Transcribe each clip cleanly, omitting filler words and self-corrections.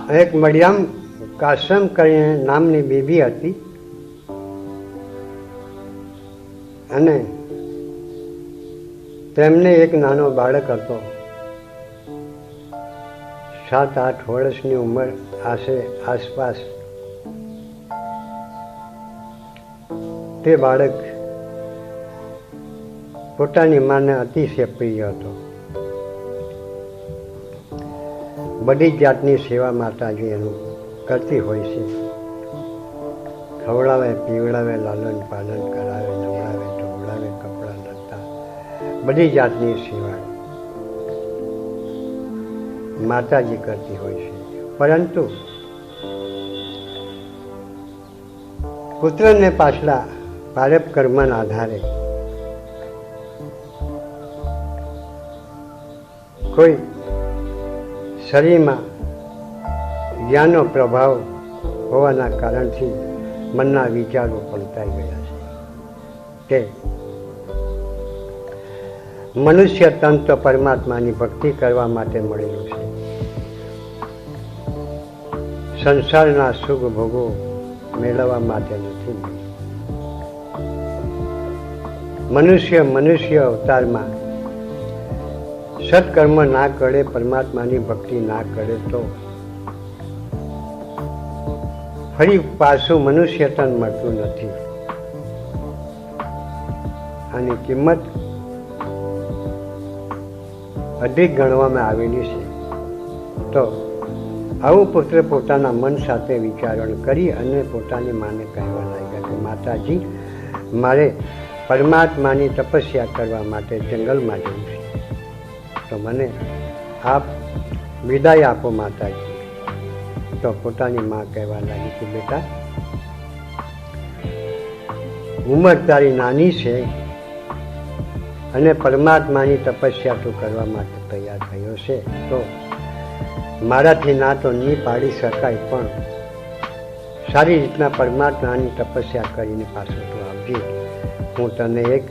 એક મરિયમ કાસમ કરીને નામની બીબી હતી અને તેમને એક નાનો બાળક હતો. 7-8 વર્ષની ઉંમર આસપાસ. તે બાળક પોતાની માને અતિશય પ્રિય હતો. બધી જાતની સેવા માતાજી એનું કરતી હોય છે. ખવડાવે, પીવડાવે, લાલન પાલન કરાવે, નવડાવે, ધોવડાવે, કપડાં લત્તા, બધી જાતની સેવા માતાજી કરતી હોય છે. પરંતુ પુત્રને પાછલા પારપ કર્મના આધારે કોઈ શરીરમાં જ્ઞાનનો પ્રભાવ હોવાના કારણથી મનના વિચારો પલટાઈ ગયા છે કે મનુષ્ય તન તો પરમાત્માની ભક્તિ કરવા માટે મળેલું છે. સંસારના સુખ ભોગો મેળવવા માટે નથી મળ્યું. મનુષ્ય અવતારમાં સત્કર્મ ના કરે, પરમાત્માની ભક્તિ ના કરે તો ફરી પાછું મનુષ્ય તન મળતું નથી. આની કિંમત અધિક ગણવામાં આવેલી છે. તો આવું પુત્ર પોતાના મન સાથે વિચારણ કરી અને પોતાની માને કહેવા લાગ્યા કે માતાજી, મારે પરમાત્માની તપસ્યા કરવા માટે જંગલમાં જવું છે, તો મને આપ વિદાય આપો માતાજી. તો પોતાની માં કહેવા લાગી કે બેટા, ઉંમર તારી નાની છે અને પરમાત્માની તપસ્યા તું કરવા માટે તૈયાર થયો છે, તો મારાથી ના તો નહીં પાડી શકાય, પણ સારી રીતના પરમાત્માની તપસ્યા કરીને પાછો તું આવજે. હું તને એક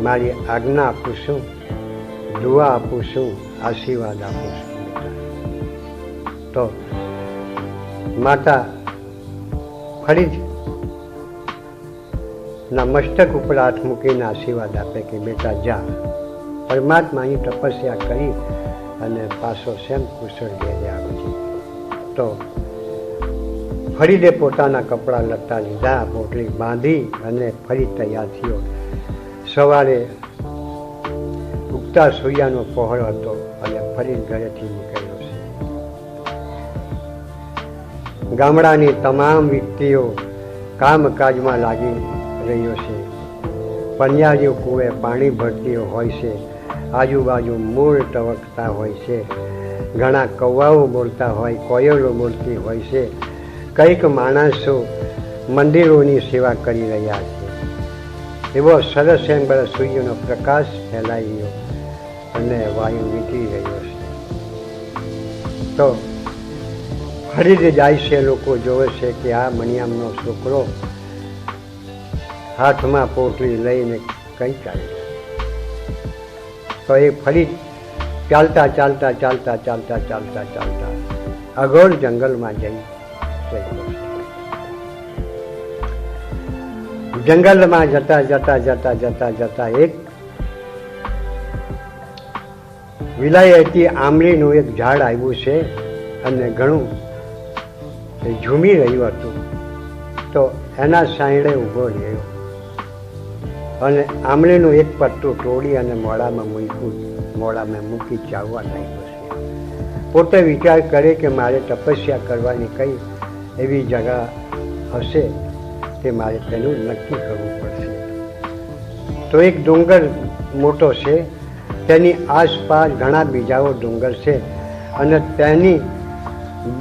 મારી આજ્ઞા આપું છું, દુઆ આપું છું, આશીર્વાદ આપું છું. તો માતા ફરી ના મસ્તક ઉપર હાથ મૂકીને આશીર્વાદ આપે કે બેટા જા, પરમાત્માની તપસ્યા કરી અને પાછો સેમ કુશળ ઘેરે આવજે. તો ફરીને પોતાના કપડાં લત્તા લીધા, પોટલી બાંધી અને ફરી તૈયાર થયો. સવારે ઉગતા સૂર્યનો પહોળ હતો અને ફરી ઘરેથી નીકળ્યો છે. ગામડાની તમામ વ્યક્તિઓ કામકાજમાં લાગી રહ્યો છે. પનિયારીઓ કૂવે પાણી ભરતી હોય છે, આજુબાજુ મૂળ ટવકતા હોય છે, ઘણા કૌવાઓ બોલતા હોય, કોયલો બોલતી હોય છે. કંઈક માણસો મંદિરોની સેવા કરી રહ્યા છે. એવો સરસ એમ સૂર્યનો પ્રકાશ ફેલાઈ રહ્યો અને વાયુ વીતી રહ્યો છે. તો ફરી જાય છે, લોકો જોવે છે કે આ મણિયામનો છોકરો હાથમાં પોટલી લઈને કઈ ચાલે. તો એ ફરી ચાલતા ચાલતા ચાલતા ચાલતા ચાલતા ચાલતા અઘોર જંગલમાં જઈ રહ્યો. જંગલમાં જતા જતા જતા જતા જતા એક વિલાયતી આંબલીનું એક ઝાડ આવ્યું છે અને ઘણું ઝૂમી રહ્યું હતું. તો એના સાંયડે ઊભો રહ્યો અને આંબલીનું એક પત્તું તોડી અને મોડામાં મૂકી ચાવવા લાગ્યો છે. પોતે વિચાર કરે કે મારે તપસ્યા કરવાની કઈ એવી જગા હશે તે મારે તેનું નક્કી કરવું પડશે. તો એક ડુંગર મોટો છે, તેની આસપાસ ઘણા બીજાઓ ડુંગર છે અને તેની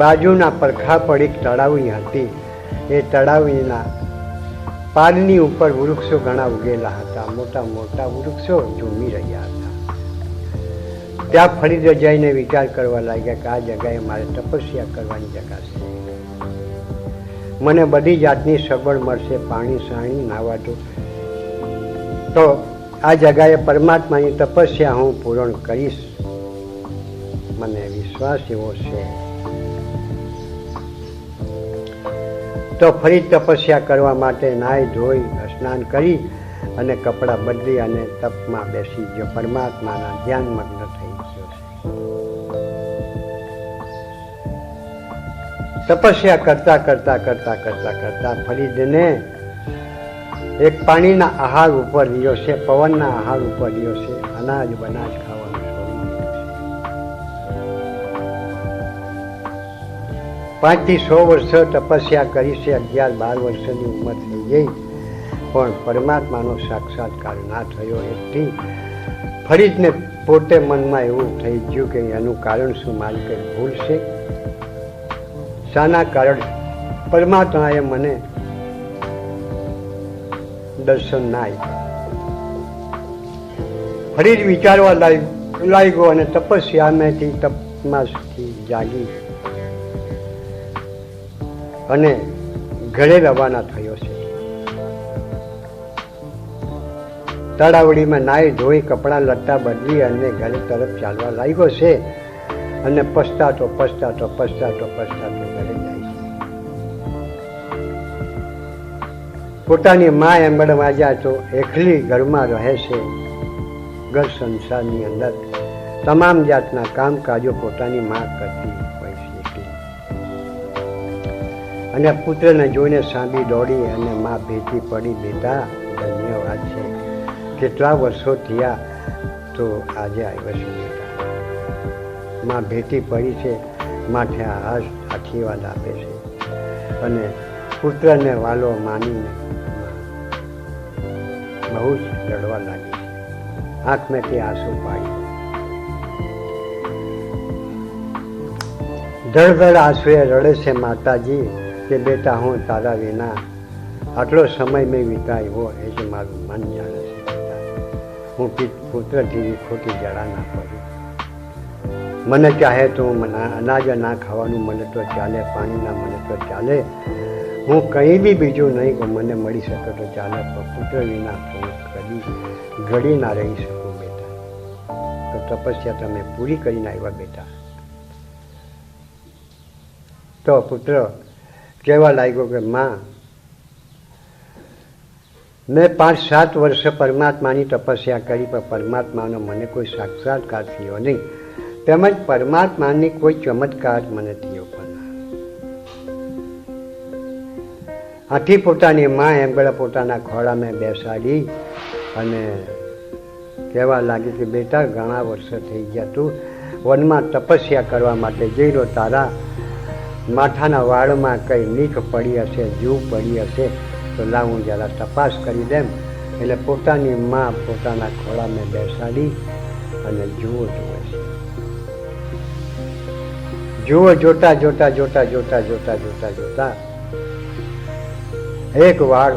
બાજુના પડખા પર એક તળાવની હતી. એ તળાવના પારની ઉપર વૃક્ષો ઘણા ઉગેલા હતા, મોટા મોટા વૃક્ષો ઝૂમી રહ્યા હતા. ત્યાં ફરી જઈને વિચાર કરવા લાગ્યા કે આ જગાએ મારે તપસ્યા કરવાની જગા છે. મને બધી જાતની સગવડ મળશે, પાણી સાણી નાવાતું. તો આ જગાએ પરમાત્માની તપસ્યા હું પૂર્ણ કરીશ, મને વિશ્વાસ એવો છે. તો ફરી તપસ્યા કરવા માટે નાહી ધોઈ સ્નાન કરી અને કપડાં બદલી અને તપમાં બેસી ગયો. પરમાત્માના ધ્યાનમગ્ન થઈ ગયો છે. તપસ્યા કરતા કરતા કરતા કરતા કરતા ફરીદને એક પાણીના આહાર ઉપર રહ્યો છે, પવનના આહાર ઉપર રહ્યો છે, અનાજ બનાજ ખાવાનું છોડી દીધું છે. 5 થી 6 વર્ષ તપસ્યા કરી છે. 11-12 વર્ષની ઉંમર થઈ ગઈ, પણ પરમાત્માનો સાક્ષાત્કાર ના થયો. એટલી ફરીદને પોતે મનમાં એવું થઈ ગયું કે એનું કારણ શું, મારી કંઈ ભૂલ છે? શાના કારણે પરમાત્માએ મને દર્શન ના આપ્યા? ફરી વિચારવા લાગ્યો અને તપસ્યામાંથી તપમાંથી જાગી અને ઘરે રવાના થયો છે. તળાવડીમાં નાહી ધોઈ કપડાં લત્તા બદલી અને ઘરે તરફ ચાલવા લાગ્યો છે અને પછતાતો પછતાતો પછતાતો પછતાતો ઘરે જાય છે. પોતાની મા એંબડવાજા તો એકલી ઘરમાં રહે છે. ઘર સંસારની અંદર તમામ જાતના કામકાજો પોતાની મા કરતી હોય છે. અને પુત્રને જોઈને સાંભળી દોડી અને મા ભેટી પડી, બેટા ધન્યવાદ છે, કેટલા વર્ષો થયા તો આજે આવ્યો છે બેટા. મા ભેટી પડી છે, માથે આશીર્વાદ આપે છે અને પુત્રને વાલો માનીને બહુ જ રડવા લાગી. આંખમાંથી આંસુ પાડી, ધડ આંસુએ રડે છે માતાજી કે બેટા હું તારા વિના આટલો સમય મેં વિતાવ્યો એ જ મારું મન જાણે છે. હું પુત્રથી ખોટી જડા ના પડું. મને ચાહે તો અનાજ ના ખાવાનું મને તો ચાલે, પાણી ના મને તો ચાલે, હું કંઈ બી બીજું નહીં કે મને મળી શકે તો ચાલે, પણ પુત્ર વિના હું કદી ઘડી ના રહી શકું બેટા. તો તપસ્યા તમે પૂરી કરીને આવ્યા બેટા. તો પુત્ર કહેવા લાગ્યો કે માં, મેં 5-7 વર્ષ પરમાત્માની તપસ્યા કરી, પણ પરમાત્માનો મને કોઈ સાક્ષાત્કાર થયો નહીં, તેમજ પરમાત્માની કોઈ ચમત્કાર મને થયો પણ. આથી પોતાની માં એંગળ પોતાના ખોળામાં બેસાડી અને કહેવા લાગી કે બેટા ઘણા વર્ષો થઈ ગયા, તું વનમાં તપસ્યા કરવા માટે જઈ રહ્યો, તારા માથાના વાળમાં કંઈ નીખ પડી હશે, જીવ પડી હશે, તો લાવ હું જરા તપાસ કરી દેમ. એટલે પોતાની માં પોતાના ખોળામાં બેસાડી અને જુઓ જુએ છે. જુઓ જોતા જોતા જોતા જોતા જોતા જોતા જોતા એક વાળ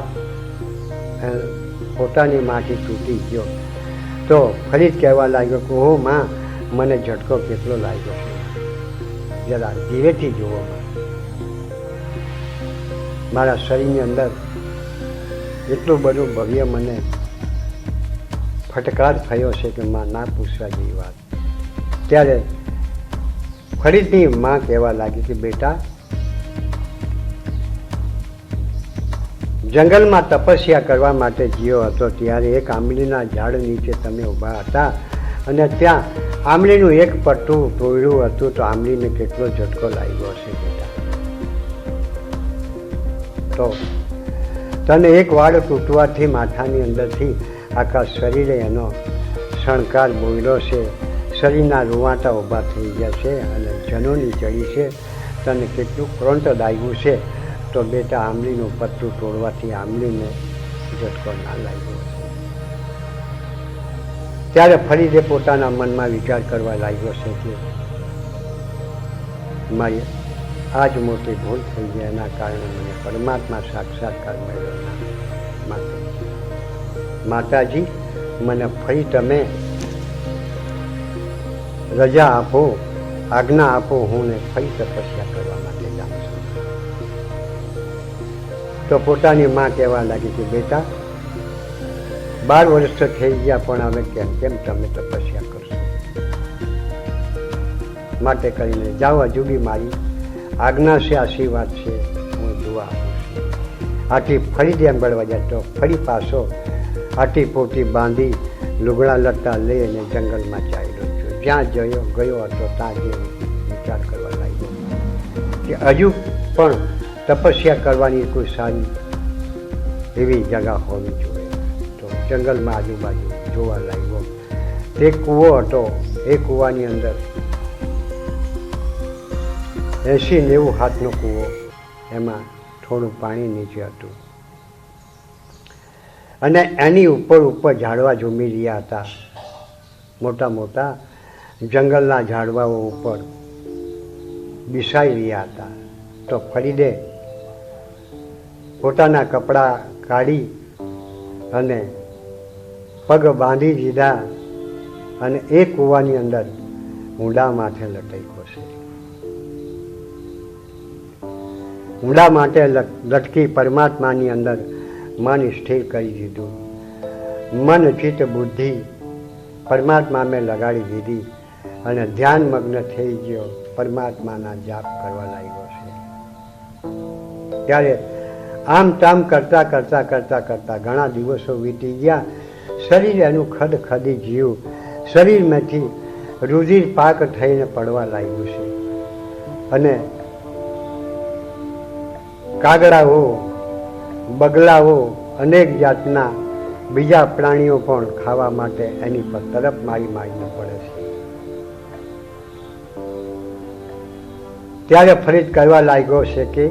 પોતાની માંથી તૂટી ગયો. તો ફરી જ કહેવા લાગ્યો કે હો માં, મને ઝટકો કેટલો લાગ્યો છે, જરા ધીરેથી જુઓ. મારા શરીરની અંદર એટલું બધું ભવ્ય મને ફટકાર થયો છે કે માં ના પૂછવા જેવી વાત. ત્યારે ફરીથી માં કહેવા લાગી કે બેટા, જંગલમાં તપસ્યા કરવા માટે ગયો હતો ત્યારે એક આંબલીના ઝાડ નીચે તમે ઊભા હતા અને ત્યાં આંબલીનું એક પટ્ટું તોડ્યું હતું, તો આંબલીને કેટલો ઝટકો લાગ્યો હશે બેટા. તો તને એક વાળ તૂટવાથી માથાની અંદરથી આખા શરીરે એનો શણકાર બોલ્યો છે, શરીરના રૂવાટા ઊભા થઈ ગયા છે અને જનોની ચડી છે, તને કેટલું ક્રોંત લાગ્યું છે. તો બેટા આંબલીનું પત્તું તોડવાથી આંબલીને ઝટકો ના લાગ્યો. ત્યારે ફરી તે પોતાના મનમાં વિચાર કરવા લાગ્યો છે કે મારી આ જ મોટી ભૂલ થઈ ગઈ, એના કારણે મને પરમાત્મા સાક્ષાત્કાર મળ્યો ના. માતાજી, મને ફરી તમે રજા આપો, આજ્ઞા આપો, હું ને ફરી તપસ્યા કરવા માટે જાઉં છું. તો પોતાની માં કહેવા લાગી કે બેટા 12 વર્ષ થઈ ગયા, પણ હવે કેમ કેમ તમે તપસ્યા કરશો? માટે કરીને જાઓ, હજુ બી મારી આજ્ઞા છે, આશીર્વાદ છે, હું જોવા આવું છું. આથી ફરી એમ બળવા જાય તો ફરી પાછો આટી પોટી બાંધી લુગડા લટ્ટા લઈને જંગલમાં ચાલ્યો છું. જ્યાં ગયો હતો ત્યાં જે વિચાર કરવા લાગ્યો કે હજુ પણ તપસ્યા કરવાની કોઈ સારી એવી જગા હોવી જોઈએ. તો જંગલમાં આજુબાજુ જોવા લાગ્યો. તે કૂવો હતો. એ કૂવાની અંદર 80-90 હાથનો કૂવો, એમાં થોડું પાણી નીચે હતું અને એની ઉપર ઝાડવા ઝૂમી રહ્યા હતા. મોટા મોટા જંગલના ઝાડવાઓ ઉપર બિસાઈ રહ્યા હતા. તો ફરીદે પોતાના કપડાં કાઢી અને પગ બાંધી દીધા અને એ કૂવાની અંદર ઊંડા માથે લટક્યો છે. ઊંડા માટે લટકી પરમાત્માની અંદર મન સ્થિર કરી દીધું. મન ચિત્ત બુદ્ધિ પરમાત્મા મેં લગાડી દીધી અને ધ્યાન મગ્ન થઈ ગયો. પરમાત્માના જાપ કરવા લાગ્યો છે. ત્યારે આમ તામ કરતા કરતા કરતા કરતા ઘણા દિવસો વીતી ગયા. શરીર એનું ખદખદી જીવ શરીરમાંથી રુધિર પાક થઈને પડવા લાગ્યું છે અને કાગડાઓ, બગલાઓ, અનેક જાતના બીજા પ્રાણીઓ પણ ખાવા માટે એની પર તરફ મારીને પડે છે. ત્યારે ફરી કહેવા લાગ્યો છે કે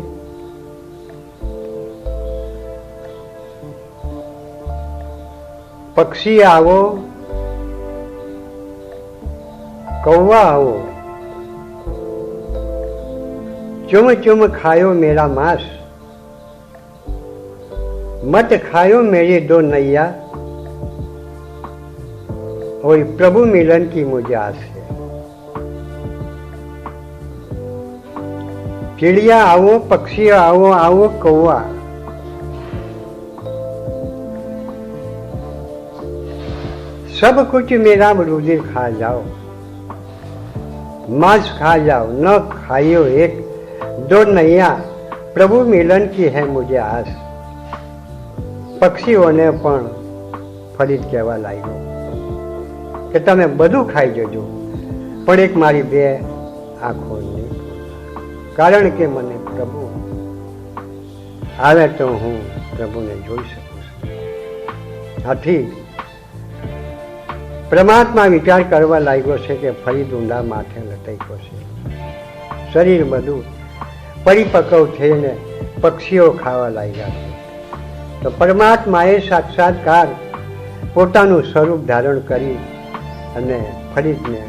પક્ષી આવો, કૌવા આવો, ચુમ ચુમ ખાયો मेरा मांस, मत खायो मेरी दो नैया, और प्रभु मिलन की मुझे आस है. चिड़िया आओ, पक्षी आओ, आओ कौवा, सब कुछ मेरा रुधिर खा जाओ, मांस खा जाओ, न खाइयो एक दो नैया, प्रभु मिलन की है मुझे आस. પક્ષીઓને પણ ફરી કહેવા લાગ્યો કે તમે બધું ખાઈ જજો પણ એક મારી બે આંખો નહીં, કારણ કે મને પ્રભુ આવે તો હું પ્રભુને જોઈ શકું છું. આથી પરમાત્મા વિચાર કરવા લાગ્યો છે કે ફરી ઊંડા માથે લટક્યો છે. શરીર બધું પરિપક્વ થઈને પક્ષીઓ ખાવા લાગ્યા છે. તો પરમાત્માએ સાક્ષાત્કાર પોતાનું સ્વરૂપ ધારણ કરી અને ફરીદને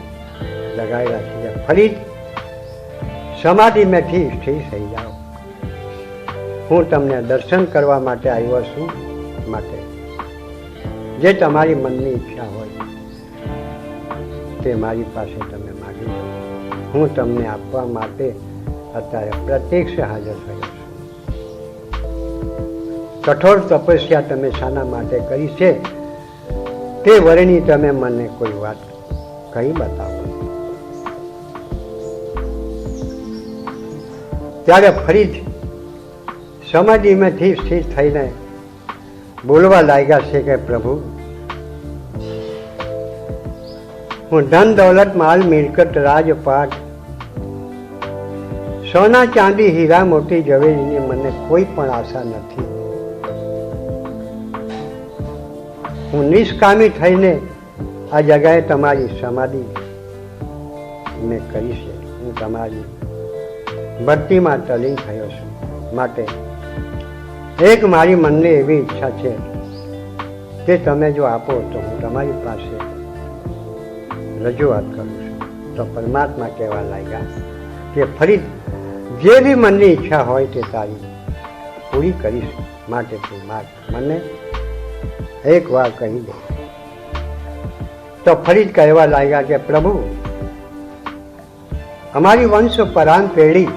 લગાડ્યા છે. ફરીદ સમાધિમાંથી સ્થિર થઈ જાઓ, હું તમને દર્શન કરવા માટે આવ્યો છું. માટે જે તમારી મનની ઈચ્છા હોય તે મારી પાસે તમે માગી લો. હું તમને આપવા માટે અત્યારે પ્રત્યક્ષ હાજર થયો છું. કઠોર તપસ્યા તમે શાના માટે કરી છે તે વર્ણી તમે મને કોઈ વાત કહી બતાવો. ત્યારે ફરી સમાધિમાંથી સ્થિર થઈને બોલવા લાગ્યા છે કે પ્રભુ, હું ધન દોલત માલ મિલકત રાજપાટ સોના ચાંદી હીરા મોટી ઝવેરીની મને કોઈ પણ આશા નથી. હું નિષ્કામી થઈને આ જગાએ તમારી સમાધિ મેં કરી છે. હું તમારી ભક્તિમાં તલીન થયો છું. માટે એક મારી મનની એવી ઈચ્છા છે કે તમે જો આપો તો હું તમારી પાસે રજૂઆત કરું છું. તો પરમાત્મા કહેવા લાગ્યા કે ફરી જે બી મનની ઈચ્છા હોય તે તારી પૂરી કરીશ. માટે તું માગ, મને એક વાર કહી દે. તો ફરી કહેવા લાગ્યા કે પ્રભુ, અમારી વંશ પરાન પેઢી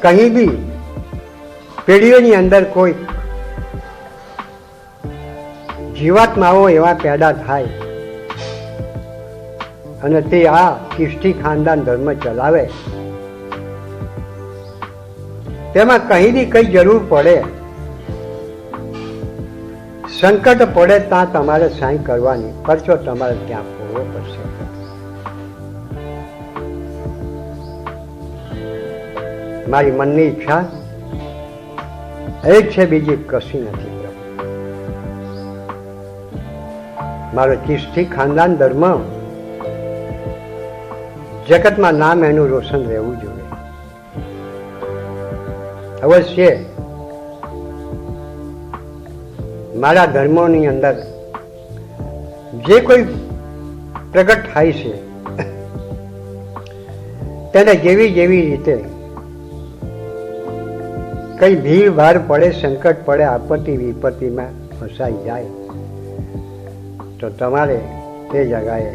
કहीं भी પેઢીઓની અંદર કોઈ જીવાત્માઓ એવા પેદા થાય અને તે આ કિષ્ટી ખાનદાન ધર્મ ચલાવે તેમાં કહીની કઈ જરૂર પડે, સંકટ પડે ત્યાં તમારે સાઈ કરવાની, પરચો તમારે ત્યાં પૂરવો પડશે. મારી મનની ઈચ્છા એક છે, બીજી કશી નથી. મારો ચિસ્તી ખાનદાન ધર્મ જગતમાં નામ એનું રોશન રહેવું જોઈએ. અવશ્ય મારા ધર્મોની અંદર જે કોઈ પ્રગટ થાય છે તેને જેવી જેવી રીતે કઈ ભીડ ભાડ પડે, સંકટ પડે, આપત્તિ વિપત્તિમાં ફસાઈ જાય તો તમારે તે જગાએ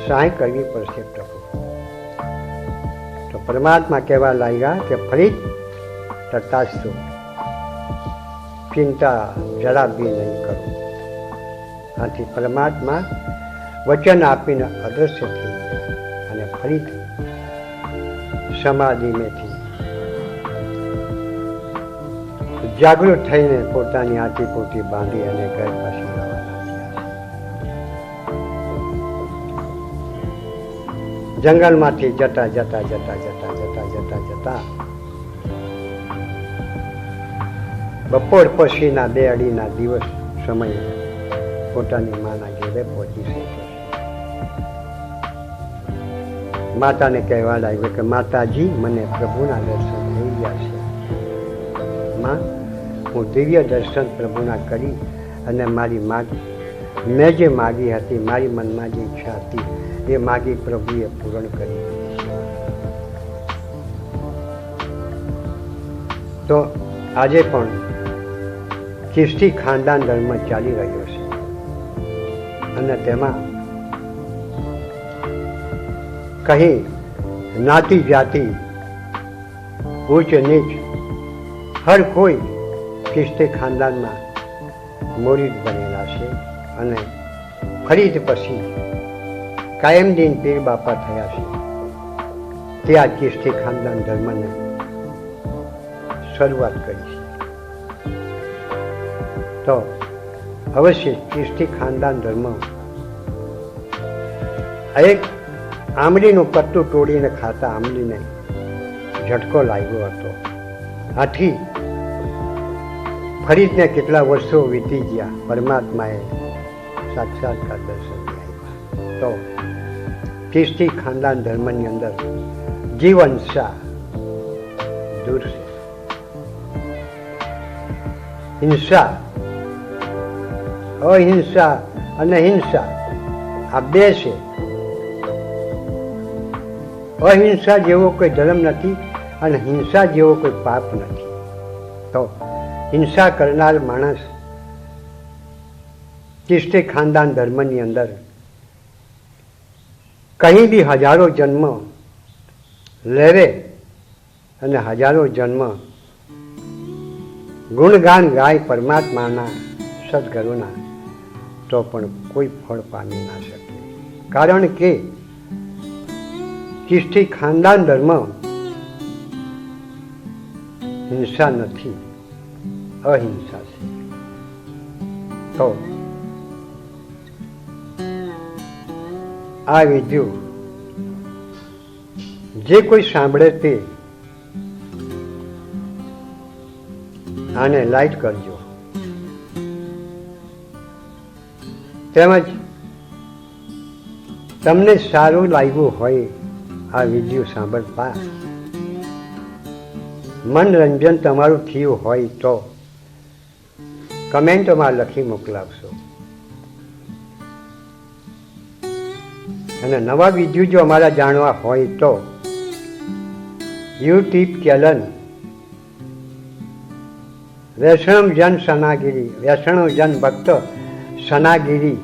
સહાય કરવી પડશે પ્રભુ. તો પરમાત્મા કહેવા લાગ્યા કે ફરી તટાશો, ચિંતા જરા બી નહીં કરો. આથી પરમાત્મા વચન આપીને અદૃશ્ય થઈ ગયા અને ફરીથી સમાધિમેથી જાગૃત થઈને પોતાની આંટીપોટી બાંધી અને ઘર પાછી રવાના થયા. જંગલમાંથી જતા જતા જતા જતા જતા જતા જતા બપોર પછીના 2-2.5 દિવસ સમયે પોતાની માના ઘેરે પહોંચી શક્યો. માતાને કહેવા લાગ્યો કે માતાજી, મને પ્રભુના દર્શન થઈ ગયા છે. માં, હું દિવ્ય દર્શન પ્રભુના કરી અને મારી મેં જે માગી હતી, મારી મનમાં જે ઈચ્છા હતી એ માગી પ્રભુએ પૂર્ણ કરી દીધી છે. તો આજે પણ ચિસ્તી ખાનદાન ધર્મ ચાલી રહ્યો છે અને તેમાં કહી નાતી જાતિ, ઊંચ નીચ હર કોઈ ચિસ્તી ખાનદાનમાં મોરીદ બનેલા છે અને ફરી જ પછી કાયમદીન પીર બાપા થયા છે. તે આ ચિસ્તી ખાનદાન ધર્મને શરૂઆત કરી છે. તો અવશ્ય ચિસ્તી ખાનદાન ધર્મ એક આંબલીનું પત્તું તોડીને ખાતા આંબલીને ઝટકો લાગ્યો હતો. આથી ફરીને કેટલા વર્ષો વીતી ગયા, પરમાત્માએ સાક્ષાત્કાર દર્શન આપ્યા. તો ચિસ્તી ખાનદાન ધર્મની અંદર જીવનશા દૂર છે. હિંસા, અહિંસા અને હિંસા આ બે છે. અહિંસા જેવો કોઈ ધર્મ નથી અને હિંસા જેવો કોઈ પાપ નથી. તો હિંસા કરનાર માણસ ચિસ્તી ખાનદાન ધર્મની અંદર કहीं બી હજારો જન્મ લેવે અને હજારો જન્મ ગુણગાન ગાય પરમાત્માના સદગુરુના, તો પણ કોઈ ફળ પામી ના શકે. કારણ કે ચિસ્તી ખાનદાન ધર્મ હિંસા નથી, અહિંસા છે. તો આ વિધિઓ જે કોઈ સાંભળે તે આને લાઈટ કરજો. તેમજ તમને સારું લાગ્યું હોય આ વિડીયો સાંભળતા, મનોરંજન તમારું થયું હોય તો કમેન્ટમાં લખી મોકલાવશો. અને નવા વિડીયો જો અમારા જાણવા હોય તો યુટ્યુબ ચેનલ વૈષ્ણવજન સનાગીરી, વૈષ્ણવજન ભક્ત સનાગીરી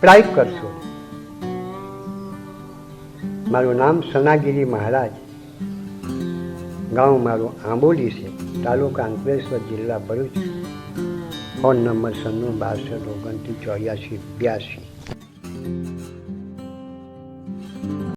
ટાઈપ કરશો. મારું નામ સનાગીરી મહારાજ, ગામ મારું આંબોલી છે, તાલુકા અંકલેશ્વર, જિલ્લા ભરૂચ. Phone number 96 62 29 84 82.